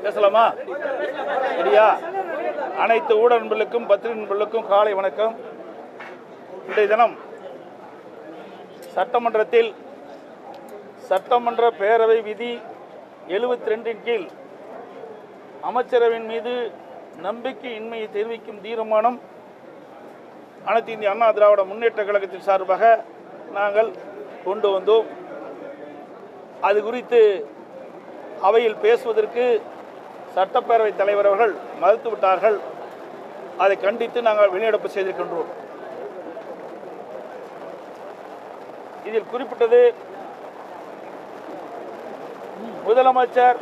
பேசலாமா? சரியா? அனைத்து ஊடக நண்பர்களுக்கும் பத்திரிகை நண்பர்களுக்கும் காலை வணக்கம். இன்றைய தினம் சட்டமன்றத்தில் சட்டமன்ற பேரவை விதி 72 கீழ் அமைச்சரவையின் மீது நம்பிக்கையின்மையை தெரிவிக்கும் தீர்மானம் அனைத்து இந்திய அண்ணா திராவிட முன்னேற்ற கழகத்தின் சார்பாக நாங்கள் கொண்டு வந்தோம். அது குறித்து அவையில் பேசுவதற்கு சட்டப்பேரவைத் தலைவர் அவர்கள் மறுத்துவிட்டார்கள். அதை கண்டித்து நாங்கள் வெளிநடப்பு செய்திருக்கின்றோம். இதில் குறிப்பிட்டது முதலமைச்சர்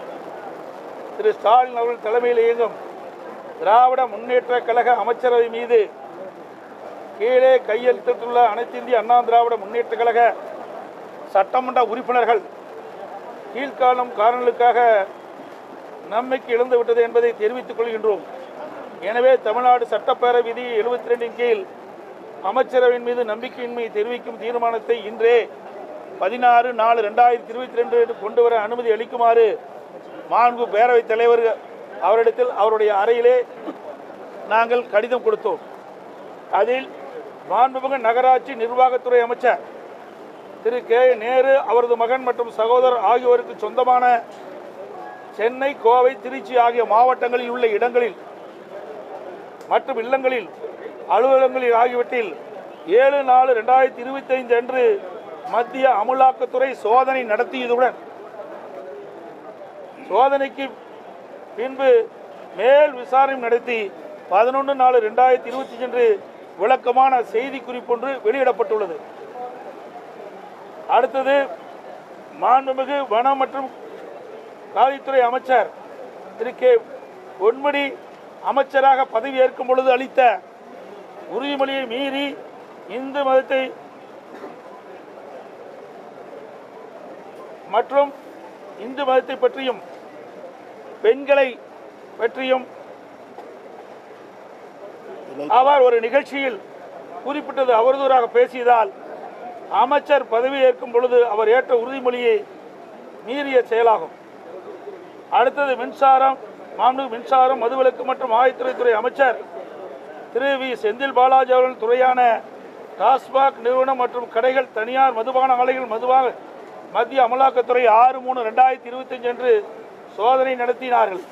திரு ஸ்டாலின் அவர்கள் தலைமையில் இயங்கும் திராவிட முன்னேற்ற கழக அமைச்சரவை மீது கீழே கையெழுத்திட்டுள்ள அனைத்து இந்திய அண்ணா திராவிட முன்னேற்ற கழக சட்டமன்ற உறுப்பினர்கள் கீழ்காணும் காரணங்களுக்காக நம்பிக்கை இழந்துவிட்டது என்பதை தெரிவித்துக் கொள்கின்றோம். எனவே தமிழ்நாடு சட்டப்பேரவை விதி 72 கீழ் அமைச்சரவையின் மீது நம்பிக்கையின்மை தெரிவிக்கும் தீர்மானத்தை இன்றே 16/4/2022 கொண்டு வர அனுமதி அளிக்குமாறு மாண்பு பேரவைத் தலைவர் அவரிடத்தில் அவருடைய அறையிலே நாங்கள் கடிதம் கொடுத்தோம். அதில் மாண்புமிகு நகராட்சி நிர்வாகத்துறை அமைச்சர் திரு கே நேரு, அவரது மகன் மற்றும் சகோதரர் ஆகியோருக்கு சொந்தமான சென்னை, கோவை, திருச்சி ஆகிய மாவட்டங்களில் உள்ள இடங்களில் மற்றும் இல்லங்களில், அலுவலகங்களில் ஆகியவற்றில் 7/4/2025 அன்று மத்திய அமலாக்கத்துறை சோதனை நடத்தியதுடன் சோதனைக்கு பின்பு மேல் விசாரணை நடத்தி 11/4/2025 அன்று விளக்கமான செய்தி குறிப்பொன்று வெளியிடப்பட்டுள்ளது. அடுத்தது, மாண்புமிகு வனம் மற்றும் காவல்துறை அமைச்சர் திரு கே பொன்முடி அமைச்சராக பதவி ஏற்கும் பொழுது அளித்த உறுதிமொழியை மீறி இந்து மதத்தை மற்றும் இந்து மதத்தை பற்றியும் பெண்களை பற்றியும் அவர் ஒரு நிகழ்ச்சியில் குறிப்பிட்டது அவதூறாக பேசியதால் அமைச்சர் பதவி ஏற்கும் பொழுது அவர் ஏற்ற உறுதிமொழியை மீறிய செயலாகும். அடுத்தது, மின்சாரம், மதுவிலக்கு மற்றும் ஆயத்துறை அமைச்சர் திரு வி செந்தில் பாலாஜி அவர்கள் துறையான டாஸ்மாக் நிறுவனம் மற்றும் கடைகள், தனியார் மதுபான ஆலைகள் மத்திய அமலாக்கத்துறை 6/3/2025 அன்று சோதனை நடத்தினார்கள்.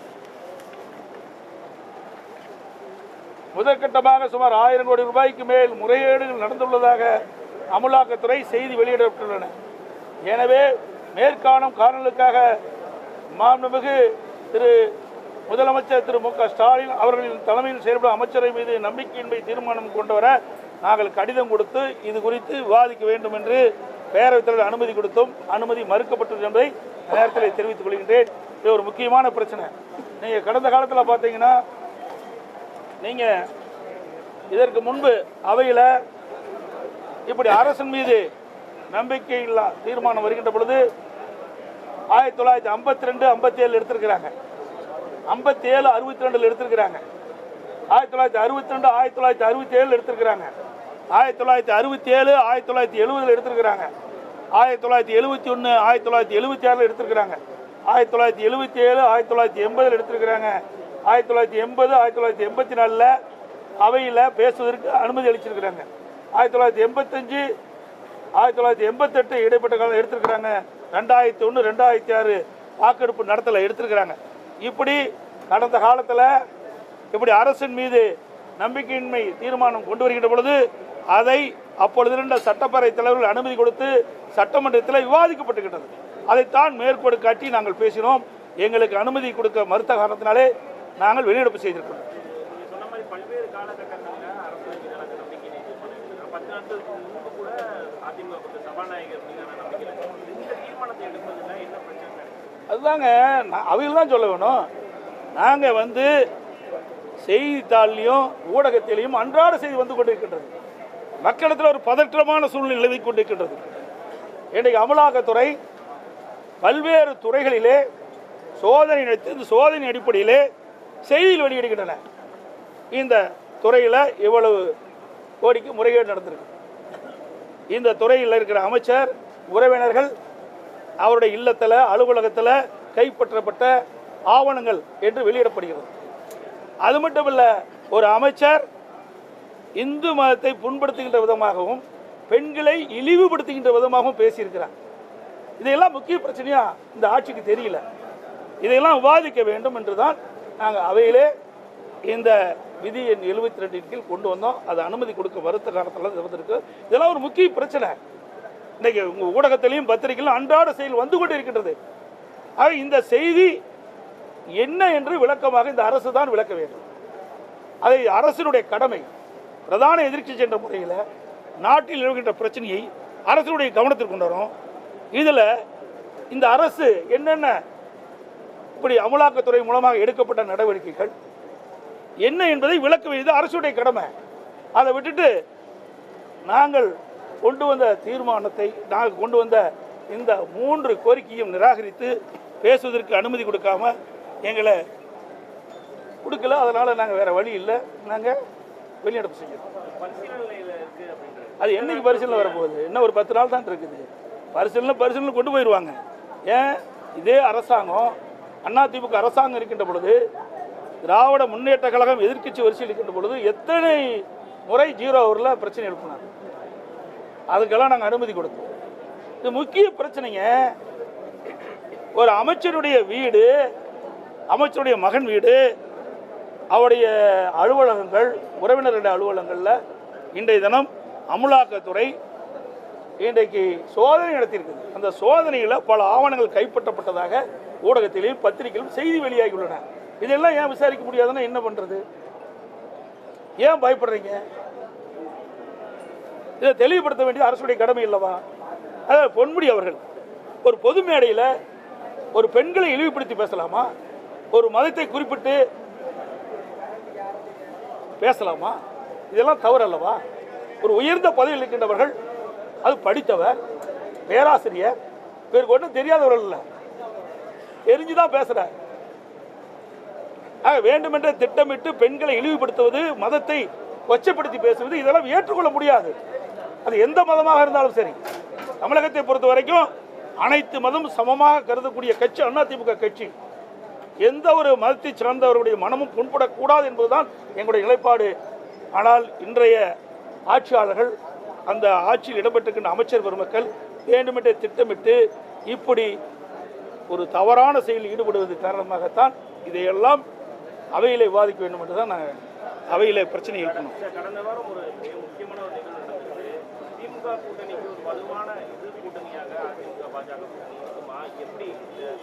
முதற்கட்டமாக சுமார் 1000 கோடி ரூபாய்க்கு மேல் முறைகேடுகள் நடந்துள்ளதாக அமலாக்கத்துறை செய்தி வெளியிடப்பட்டுள்ளன. எனவே மேற்காணும் காரணங்களுக்காக மாண்புமிகு முதலமைச்சர் திரு மு க ஸ்டாலின் அவர்களின் தலைமையில் செயல்படும் அமைச்சரை மீது நம்பிக்கையின்மை தீர்மானம் கொண்டு வர நாங்கள் கடிதம் கொடுத்து இது குறித்து விவாதிக்க வேண்டும் என்று பேரவைத் தலைவர் அனுமதி கொடுத்தோம். அனுமதி மறுக்கப்பட்டது என்பதை நேரத்தில் தெரிவித்துக் கொள்கின்றேன். இது ஒரு முக்கியமான பிரச்சனை. நீங்கள் கடந்த காலத்தில் பார்த்தீங்கன்னா, நீங்கள் இதற்கு முன்பு அவையில் இப்படி அரசின் மீது நம்பிக்கை இல்லா தீர்மானம் வருகின்ற பொழுது 1952, 57 எடுத்திருக்கிறாங்க, 57, 62 எடுத்திருக்கிறாங்க, 1962, 1967 எடுத்திருக்கிறாங்க, 1967, 1970 எடுத்திருக்கிறாங்க, 1971, 1976 எடுத்திருக்கிறாங்க, 1977, 1980 எடுத்திருக்கிறாங்க, 1980, 1984 அவையில் பேசுவதற்கு அனுமதி அளிச்சிருக்கிறாங்க, 1985, 1988 இடைப்பட்ட காலம் எடுத்திருக்கிறாங்க, 2001, 2006 வாக்கெடுப்பு நடத்தல எடுத்திருக்கிறாங்க. இப்படி கடந்த காலத்தில் இப்படி அரசின் மீது நம்பிக்கையின்மை தீர்மானம் கொண்டு வருகின்ற பொழுது அதை அப்பொழுது இருந்த சட்டப்பேரவைத் தலைவர்கள் அனுமதி கொடுத்து சட்டமன்றத்தில் விவாதிக்கப்பட்டுகின்றது. அதைத்தான் மேற்கோடு காட்டி நாங்கள் பேசினோம். எங்களுக்கு அனுமதி கொடுக்க மறுத்த காரணத்தினாலே நாங்கள் வெளிநடப்பு செய்திருக்கிறோம். அதுதாங்க அவையில் தான் சொல்ல வேணும். நாங்கள் செய்தித்தாள்லையும் ஊடகத்திலையும் அன்றாட செய்தி வந்து கொண்டிருக்கின்றது. மக்களிடத்தில் ஒரு பதற்றமான சூழ்நிலை நிலவி கொண்டிருக்கின்றது. இன்றைக்கு அமலாக்கத்துறை பல்வேறு துறைகளிலே சோதனை நடத்தி இந்த சோதனை அடிப்படையிலே செய்தியில் வெளியிடுகின்றன. இந்த துறையில் இவ்வளவு கோடிக்கு முறைகேடு நடந்திருக்கு. இந்த துறையில் இருக்கிற அமைச்சர் உறவினர்கள் அவருடைய இல்லத்தில், அலுவலகத்தில் கைப்பற்றப்பட்ட ஆவணங்கள் என்று வெளியிடப்படுகிறது. அது மட்டுமல்ல, ஒரு அமைச்சர் இந்து மதத்தை புண்படுத்துகின்ற விதமாகவும் பெண்களை இழிவுபடுத்துகின்ற விதமாகவும் பேசியிருக்கிறார். இதையெல்லாம் முக்கிய பிரச்சனையா இந்த ஆட்சிக்கு தெரியல. இதையெல்லாம் விவாதிக்க வேண்டும் என்று தான் நாங்கள் அவையிலே இந்த விதி எண் 72 கீழ் கொண்டு வந்தோம். அது அனுமதி கொடுக்க மறுத்த காலத்தில் இருந்திருக்கு. இதெல்லாம் ஒரு முக்கிய பிரச்சனை. இன்றைக்கு உங்கள் ஊடகத்திலையும் பத்திரிகையிலும் அன்றாட செயல் வந்து கொண்டு இருக்கின்றது. ஆக இந்த செய்தி என்ன என்று விளக்கமாக இந்த அரசு தான் விளக்க வேண்டும். அதை அரசினுடைய கடமை. பிரதான எதிர்க்கட்சி என்ற முறையில் நாட்டில் இருக்கின்ற பிரச்சனையை அரசுடைய கவனத்திற்கு கொண்டு வரும். இதில் இந்த அரசு என்னென்ன இப்படி அமலாக்கத்துறை மூலமாக எடுக்கப்பட்ட நடவடிக்கைகள் என்ன என்பதை விளக்க வேண்டியது அரசுடைய கடமை. அதை விட்டுட்டு நாங்கள் கொண்டு வந்த தீர்மானத்தை, நாங்கள் கொண்டு வந்த இந்த 3 கோரிக்கையும் நிராகரித்து பேசுவதற்கு அனுமதி கொடுக்காம எங்களை கொடுக்கல. அதனால் நாங்கள் வேறு வழி இல்லை, நாங்கள் வெளிநடப்பு செய்யணும். அது என்னைக்கு பரிசீலனை வரப்போகுது? இன்னும் ஒரு 10 நாள் தான் இருக்குது. பரிசீலனை கொண்டு போயிடுவாங்க. ஏன் இதே அரசாங்கம் அதிமுக அரசாங்கம் இருக்கின்ற பொழுது, திராவிட முன்னேற்ற கழகம் எதிர்க்கட்சி வரிசையில் இருக்கின்ற பொழுது எத்தனை முறை 0 ஹவரில் பிரச்சனை எழுப்பினாங்க. அதுக்கெல்லாம் நாங்கள் அனுமதி கொடுத்தோம். இது முக்கிய பிரச்சனைங்க. ஒரு அமைச்சருடைய வீடு, அமைச்சருடைய மகன் வீடு, அவருடைய அலுவலகங்கள், உறவினருடைய அலுவலகங்களில் இன்றைய தினம் அமலாக்கத்துறை இன்றைக்கு சோதனை நடத்தியிருக்குது. அந்த சோதனையில் பல ஆவணங்கள் கைப்பற்றப்பட்டதாக ஊடகத்திலையும் பத்திரிகையிலும் செய்தி வெளியாகியுள்ளன. இதெல்லாம் ஏன் விசாரிக்க முடியாதுன்னா என்ன பண்ணுறது? ஏன் பயப்படுறீங்க? இதை தெளிவுபடுத்த வேண்டியது அரசுடைய கடமை இல்லவா? அதாவது பொன்முடி அவர்கள் ஒரு பொது மேடையில் ஒரு பெண்களை இழிவுபடுத்தி பேசலாமா? ஒரு மதத்தை குறிப்பிட்டு பேசலாமா? இதெல்லாம் தவறு அல்லவா? ஒரு உயர்ந்த பதவியில் இருக்கின்றவர்கள், அது படித்தவர், பேராசிரியர், பேருக்கு ஒன்றும் தெரியாதவர்கள் இல்லை, தெரிஞ்சுதான் பேசுறார். வேண்டுமென்றே திட்டமிட்டு பெண்களை இழிவுபடுத்துவது, மதத்தை கொச்சப்படுத்தி பேசுவது, இதெல்லாம் ஏற்றுக்கொள்ள முடியாது. அது எந்த மதமாக இருந்தாலும் சரி. தமிழகத்தை பொறுத்த வரைக்கும் அனைத்து மதமும் சமமாக கருதக்கூடிய கட்சி அதிமுக கட்சி. எந்த ஒரு மதத்தை சார்ந்தவர்களுடைய மனமும் புண்படக்கூடாது என்பதுதான் எங்களுடைய நிலைப்பாடு. ஆனால் இன்றைய ஆட்சியாளர்கள், அந்த ஆட்சியில் இடம்பெற்றிருக்கின்ற அமைச்சர் பெருமக்கள் வேண்டுமென்றே திட்டமிட்டு இப்படி ஒரு தவறான செயலில் ஈடுபடுவது காரணமாகத்தான் இதையெல்லாம் அவையிலே விவாதிக்க வேண்டும் என்று தான் நாங்கள் அவையிலே பிரச்சனை எழுப்பணும். கடந்த வாரம் ஒரு முக்கியமான ஒரு நிகழ்வு நடந்தது. திமுக கூட்டணிக்கு ஒரு வலுவான எதிர் கூட்டணியாக அதிமுக பாஜக எப்படி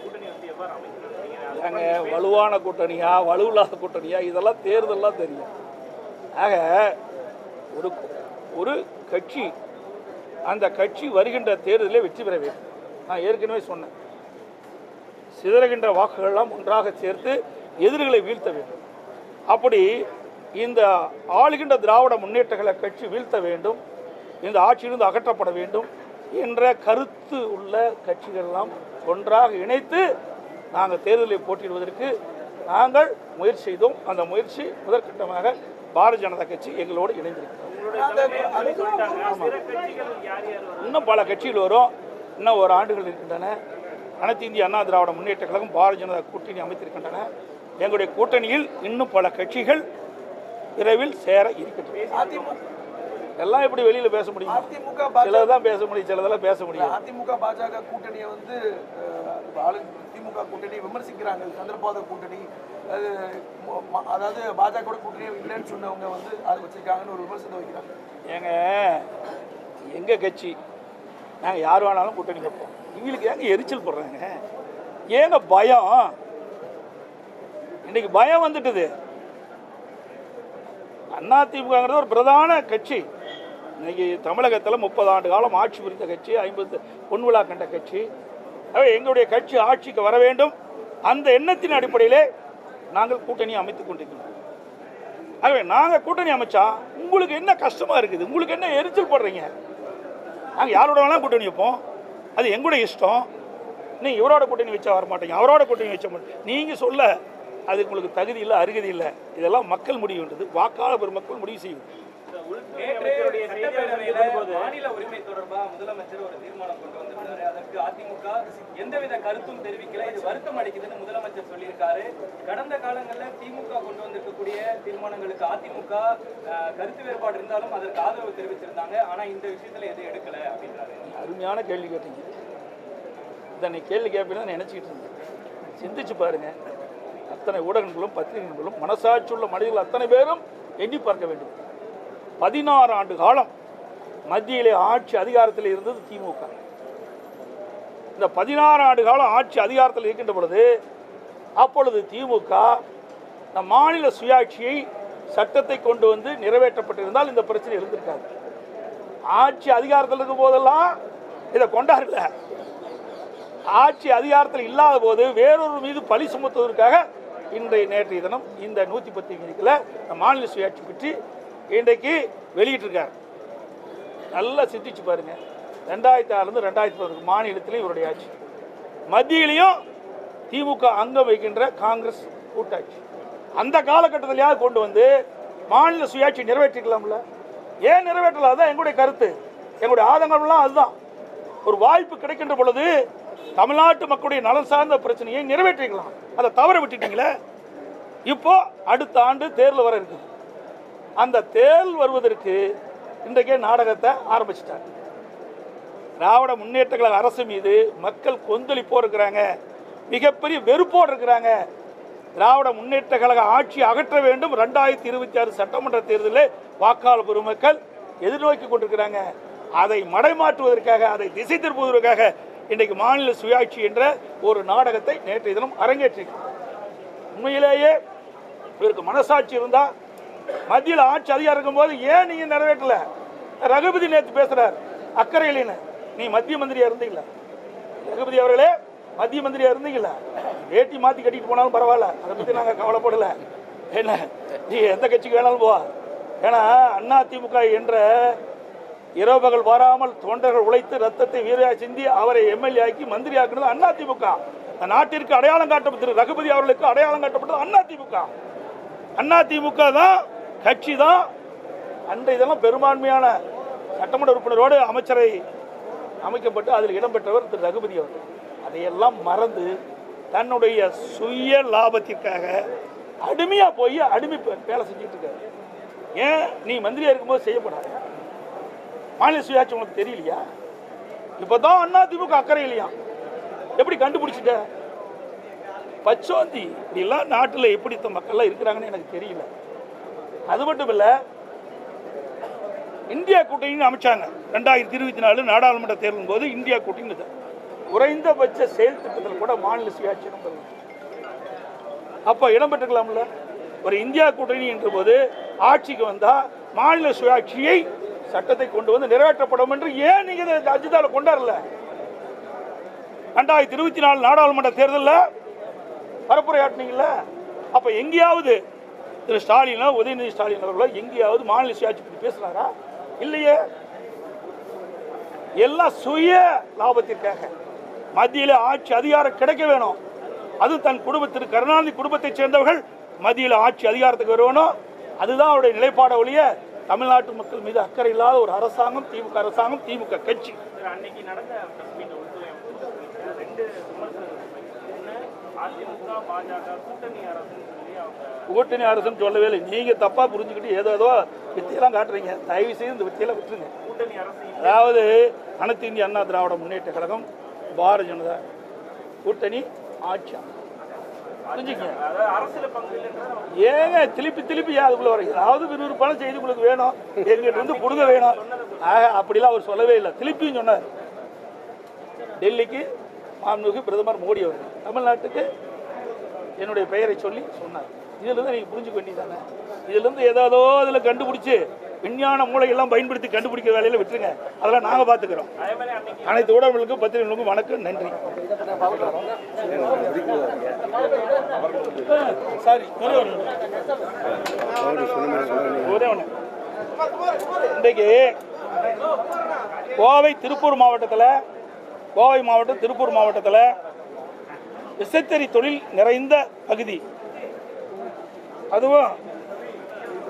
கூட்டணி வந்து எவ்வாறு அமைக்கணும்? வலுவான கூட்டணியா வலுவில்லாத கூட்டணியா இதெல்லாம் தேர்தலாம் தெரியும். ஆக ஒரு கட்சி, அந்த கட்சி வருகின்ற தேர்தலில் வெற்றி பெற வேண்டும். நான் ஏற்கனவே சொன்னேன், சிதறுகின்ற வாக்குகளெல்லாம் ஒன்றாக சேர்த்து எதிரிகளை வீழ்த்த வேண்டும். அப்படி இந்த ஆளுகின்ற திராவிட முன்னேற்ற கழக கட்சி வீழ்த்த வேண்டும், இந்த ஆட்சியிலிருந்து அகற்றப்பட வேண்டும் என்ற கருத்து உள்ள கட்சிகளெல்லாம் ஒன்றாக இணைத்து நாங்கள் தேர்தலில் போட்டியிடுவதற்கு நாங்கள் முயற்சி செய்தோம். அந்த முயற்சி முதற்கட்டமாக பாரதிய ஜனதா கட்சி எங்களோடு இணைந்திருக்கிறோம். இன்னும் பல கட்சிகள் வரும். இன்னும் ஒரு ஆண்டுகள் இருக்கின்றன. அனைத்து இந்திய அண்ணா திராவிட முன்னேற்ற கழகம் பாரதிய ஜனதா கூட்டணி அமைத்திருக்கின்றன. எங்களுடைய கூட்டணியில் இன்னும் பல கட்சிகள் விரைவில் சேர இருக்கின்றன. எல்லாம் எப்படி வெளியில் பேச முடியும்? சிலதான் பேச முடியும், சிலதெல்லாம் பேச முடியும். அதிமுக பாஜக கூட்டணியை வந்து திமுக கூட்டணி விமர்சிக்கிறாங்க. சந்திரபாத கூட்டணி, அதாவது பாஜக கூட்டணியை இல்லைன்னு சொன்னவங்க வந்து அதை வச்சிருக்காங்கன்னு ஒரு விமர்சனம் வைக்கிறாங்க. ஏங்க, எங்கள் கட்சி நாங்கள் யார் வேணாலும் கூட்டணி வைப்போம். இவங்களுக்கு ஏங்க எரிச்சல் போடுறாங்க? ஏங்க பயம்? இன்னைக்கு பயம் வந்துட்டுது. அதிமுகங்கிறது ஒரு பிரதான கட்சி. இன்னைக்கு தமிழகத்தில் 30 ஆண்டு காலம் ஆட்சி புரிந்த கட்சி, 50 பொன்விழா கண்ட கட்சி. எங்களுடைய கட்சி ஆட்சிக்கு வர வேண்டும். அந்த எண்ணத்தின் அடிப்படையிலே நாங்கள் கூட்டணி அமைத்துக் கொண்டிருக்கிறோம். ஆகவே நாங்கள் கூட்டணி அமைச்சா உங்களுக்கு என்ன கஷ்டமா இருக்குது? உங்களுக்கு என்ன எரிச்சல் போடுறீங்க? நாங்கள் யாரோட வேணாலும் கூட்டணி வைப்போம், அது எங்களுடைய இஷ்டம். நீங்கள் இவரோட கூட்டணி வச்சா வரமாட்டீங்க, அவரோட கூட்டணி வச்ச மாட்டேங்க. நீங்கள் சொல்ல அது உங்களுக்கு தகுதி இல்லை, அருகதி இல்லை. இதெல்லாம் மக்கள் முடிவுன்றது, வாக்காளர் பெருமக்கள் முடிவு செய்யும். அமைச்சருடைய செய்தி மாநில உரிமை தொடர்பாக முதலமைச்சர் ஒரு தீர்மானம் கொண்டு வந்திருக்காரு. அதற்கு அதிமுக எந்தவித கருத்தும் தெரிவிக்கல. இது வருத்தம் அளிக்குதுன்னு முதலமைச்சர் சொல்லியிருக்காரு. கடந்த காலங்களில் திமுக கொண்டு வந்திருக்கக்கூடிய தீர்மானங்களுக்கு அதிமுக கருத்து வேறுபாடு இருந்தாலும் அதற்கு ஆதரவு தெரிவிச்சிருந்தாங்க. ஆனா இந்த விஷயத்துல எதுவும் எடுக்கல அப்படின்றாரு. அருமையான கேள்வி கேட்டீங்க. இதை கேள்வி கேட்பீங்கன்னு நினைச்சிட்டு இருந்தேன். சிந்திச்சு பாருங்க. அத்தனை ஊடகங்களும் பத்திரிகைகளும் மனசாட்சி உள்ள மனிதர்கள் அத்தனை பேரும் எண்ணி பார்க்க வேண்டும். 16 ஆண்டு காலம் மத்தியிலே ஆட்சி அதிகாரத்தில் இருந்தது திமுக. இந்த 16 ஆண்டு காலம் ஆட்சி அதிகாரத்தில் இருக்கின்ற பொழுது அப்பொழுது திமுக மாநில சுயாட்சியை சட்டத்தை கொண்டு வந்து நிறைவேற்றப்பட்டிருந்தால் இந்த பிரச்சனை இருந்திருக்காது. ஆட்சி அதிகாரத்தில் இருக்கும் போதெல்லாம் இதை கொண்டாடல. ஆட்சி அதிகாரத்தில் இல்லாத போது வேறொரு மீது பழி சுமத்துவதற்காக நேற்றைய தினம் இந்த 110 விதிகளை மாநில சுயாட்சி பற்றி இன்றைக்கு வெளியிட்டிருக்கார். நல்லா சிந்திச்சு பாருங்க. 2006 2011 மாநிலத்திலையும் இவருடைய ஆட்சி, மத்தியிலையும் திமுக அங்கம் வைக்கின்ற காங்கிரஸ் கூட்டாட்சி. அந்த காலகட்டத்திலேயாவது கொண்டு வந்து மாநில சுயாட்சி நிறைவேற்றிக்கலாம்ல. ஏன் நிறைவேற்றல? அதுதான் எங்களுடைய கருத்து, எங்களுடைய ஆதங்கம்லாம் அதுதான். ஒரு வாய்ப்பு கிடைக்கின்ற பொழுது தமிழ்நாட்டு மக்களுடைய நலன் சார்ந்த பிரச்சனையை நிறைவேற்றிக்கலாம். அதை தவற விட்டுட்டீங்களே. இப்போ அடுத்த ஆண்டு தேர்தல் வர இருக்குது. அந்த தேர்தல் வருவதற்கு இன்றைக்கே நாடகத்தை ஆரம்பிச்சிட்டாங்க. திராவிட முன்னேற்ற கழக அரசு மீது மக்கள் கொந்தளிப்போடு இருக்கிறாங்க, மிகப்பெரிய வெறுப்போடு இருக்கிறாங்க. திராவிட முன்னேற்ற கழக ஆட்சி அகற்ற வேண்டும். 2026 சட்டமன்ற தேர்தலில் வாக்காளர் பெருமக்கள் எதிர்நோக்கி கொண்டிருக்கிறாங்க. அதை மடைமாற்றுவதற்காக, அதை திசை திருப்புவதற்காக இன்றைக்கு மாநில சுயாட்சி என்ற ஒரு நாடகத்தை நேற்றைய தினம் அரங்கேற்றிருக்கிறார். உண்மையிலேயே இவருக்கு மனசாட்சி இருந்தால் மத்தியில் ஆட்சி அதிகாரம் இருக்கும்போது ஏன் நீங்க நிறைவேற்றல? ரகுபதி நேற்று பேசுறார் அக்கறையிலேன்னு. நீ மத்திய மந்திரியா இருந்தீங்களா? ரகுபதி அவர்களே மத்திய மந்திரியா இருந்தீங்களா? வேட்டி மாற்றி கட்டிட்டு போனாலும் பரவாயில்ல, அதை பற்றி நாங்கள் கவலைப்படல. என்ன நீ எந்த கட்சிக்கு வேணாலும் போவா. ஏன்னா அதிமுக என்ற இரவு பகல் வராமல் தொண்டர்கள் உழைத்து ரத்தத்தை வீரையா சிந்தி அவரை எம்எல்ஏ ஆக்கி மந்திரி ஆக்குனது அதிமுக. நாட்டிற்கு அடையாளம் காட்டப்பட்டது, ரகுபதி அவர்களுக்கு அடையாளம் காட்டப்பட்டது அதிமுக. அதிமுக தான் கட்சி தான். அன்றைய இதெல்லாம் பெரும்பான்மையான சட்டமன்ற உறுப்பினரோடு அமைச்சரை அமைக்கப்பட்டு அதில் இடம்பெற்றவர் திரு ரகுபதி அவர்கள். அதையெல்லாம் மறந்து தன்னுடைய சுய லாபத்திற்காக அடிமையாக போய் வேலை செஞ்சுட்டு இருக்காரு. ஏன் நீ மந்திரியா இருக்கும்போது செய்யப்படாத? மாநில சுயாட்சி உங்களுக்கு தெரியலையா? இப்போதான் அதிமுக அக்கறை இல்லையா? எப்படி கண்டுபிடிச்சிட்ட? பச்சோந்தி இப்படிலாம் நாட்டில் எப்படித்த மக்கள்லாம் இருக்கிறாங்கன்னு எனக்கு தெரியல. அது மட்டும் இல்லை, இந்தியா கூட்டணின்னு அமைச்சாங்க 2024 நாடாளுமன்ற தேர்தலின் போது. இந்தியா கூட்டணி குறைந்தபட்ச செயல் திட்டத்தில் கூட மாநில சுயாட்சி அப்போ இடம்பெற்றுக்கலாம்ல. ஒரு இந்தியா கூட்டணி என்ற போது ஆட்சிக்கு வந்தால் மாநில சுயாட்சியை சட்டத்தை கொண்டு வந்து நிறைவேற்றப்படும் என்று ஏன் நீங்க அஜிதால கொண்டாடல? 2024 நாடாளுமன்ற தேர்தலில் பரப்புரையாட்டினீங்கல்ல. அப்ப எங்கேயாவது திரு ஸ்டாலினோ உதயநிதி ஸ்டாலின் அவர்களோ எங்கேயாவது மாநில சுயாட்சி பற்றி பேசுறாரா? இல்லையே. எல்லாம் சுய லாபத்திற்காக. மத்தியில் ஆட்சி அதிகாரம் கிடைக்க வேணும். அது தன் குடும்பத்திற்கு, கருணாநிதி குடும்பத்தை சேர்ந்தவர்கள் மத்தியில் ஆட்சி அதிகாரத்துக்கு வரணும். அதுதான் அவருடைய நிலைப்பாட ஒழிய தமிழ்நாட்டு மக்கள் மீது அக்கறை இல்லாத ஒரு அரசாங்கம் திமுக அரசாங்கம், திமுக கட்சி. அன்னைக்கு நடந்த அதிமுக பாஜக கூட்டணி அரசுன்னு சொல்லி அவங்க கூட்டணி அரசுன்னு சொல்லவே இல்லை. நீங்க தப்பா புரிஞ்சுக்கிட்டு ஏதோ வித்தியெல்லாம் காட்டுறீங்க. தயவு செய்து இந்த வித்தியெல்லாம் விட்டுருங்க. கூட்டணி அரசு அதாவது அனைத்து இந்திய அண்ணா திராவிட முன்னேற்ற கழகம், பாரதிய ஜனதா கூட்டணி ஆட்சி புரிஞ்சுக்கங்க. ஏங்க திருப்பி அதுக்குள்ள வர ஏதாவது விறுவிறுப்பான செய்தி உங்களுக்கு வேணும், எங்கிட்ட இருந்து புடுங்க வேணும். அப்படிலாம் அவர் சொல்லவே இல்லை. திருப்பியும் சொன்னார். டெல்லிக்கு மாண்புமிகு பிரதமர் மோடி அவர்கள் தமிழ்நாட்டுக்கு என்னுடைய பெயரை சொல்லி சொன்னார். இதிலிருந்து நீங்கள் புரிஞ்சுக்க வேண்டியதானே. இதிலிருந்து ஏதாவதோ அதில் கண்டுபிடிச்சி விஞ்ஞான மூளையெல்லாம் பயன்படுத்தி கண்டுபிடிக்கிற வேலையில் விட்டுருங்க. அதெல்லாம் நாங்கள் பார்த்துக்கிறோம். அனைத்து ஊடகங்களுக்கும் பத்திரிகைகளுக்கும் வணக்கம், நன்றி. சாரி, ஒரே ஒன்று. இன்றைக்கு கோவை மாவட்டம் திருப்பூர் மாவட்டத்தில் விசைத்தறி தொழில் நிறைந்த பகுதி. அதுவும்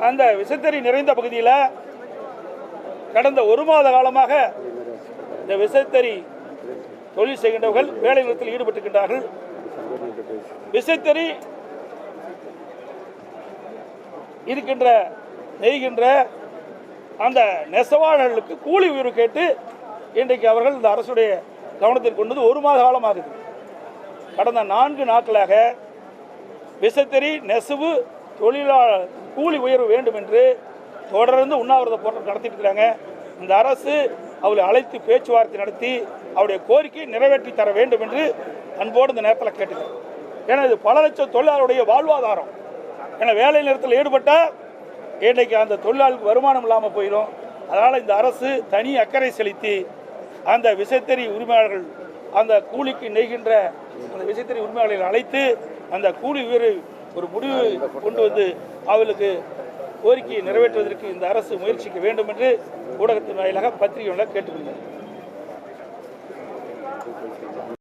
அந்த விசைத்தறி நிறைந்த பகுதியில் கடந்த 1 மாத காலமாக இந்த விசைத்தறி தொழில் செய்கின்றவர்கள் வேலை நிறுத்தத்தில் ஈடுபட்டிருக்கின்றார்கள். விசைத்தறி இருக்கின்ற நெய்கின்ற அந்த நெசவாளர்களுக்கு கூலி உயர்வு கேட்டு இன்றைக்கு அவர்கள் இந்த அரசுடைய கவனத்திற்கு கொண்டது 1 மாத காலமாகுது. கடந்த 4 நாட்களாக விசைத்தறி நெசவு தொழிலாளர் கூலி உயர்வு வேண்டும் என்று தொடர்ந்து உண்ணாவிரத போராட்டம் நடத்திட்டு இருக்கிறாங்க. இந்த அரசு அவளை அழைத்து பேச்சுவார்த்தை நடத்தி அவருடைய கோரிக்கையை நிறைவேற்றி தர வேண்டும் என்று அன்போடு இந்த நேரத்தில் கேட்டுக்கிறேன். ஏன்னா இது பல லட்சம் தொழிலாளருடைய வாழ்வாதாரம். ஏன்னா வேலை நிறுத்தத்தில் ஈடுபட்டால் இன்றைக்கு அந்த தொழிலாளருக்கு வருமானம் இல்லாமல் போயிடும். அதனால் இந்த அரசு தனி அக்கறை செலுத்தி அந்த விசைத்தறி உரிமையாளர்கள் அந்த கூலிக்கு நெய்கின்ற அந்த விசைத்தறி உரிமையாளர்களை அழைத்து அந்த கூலி உயர்வு ஒரு முடிவு கொண்டு வந்து அவர்களுக்கு கோரிக்கையை நிறைவேற்றுவதற்கு இந்த அரசு முயற்சிக்க வேண்டும் என்று ஊடகத்தின் வாயிலாக பத்திரிகை கேட்டுக்கொள்கிறேன்.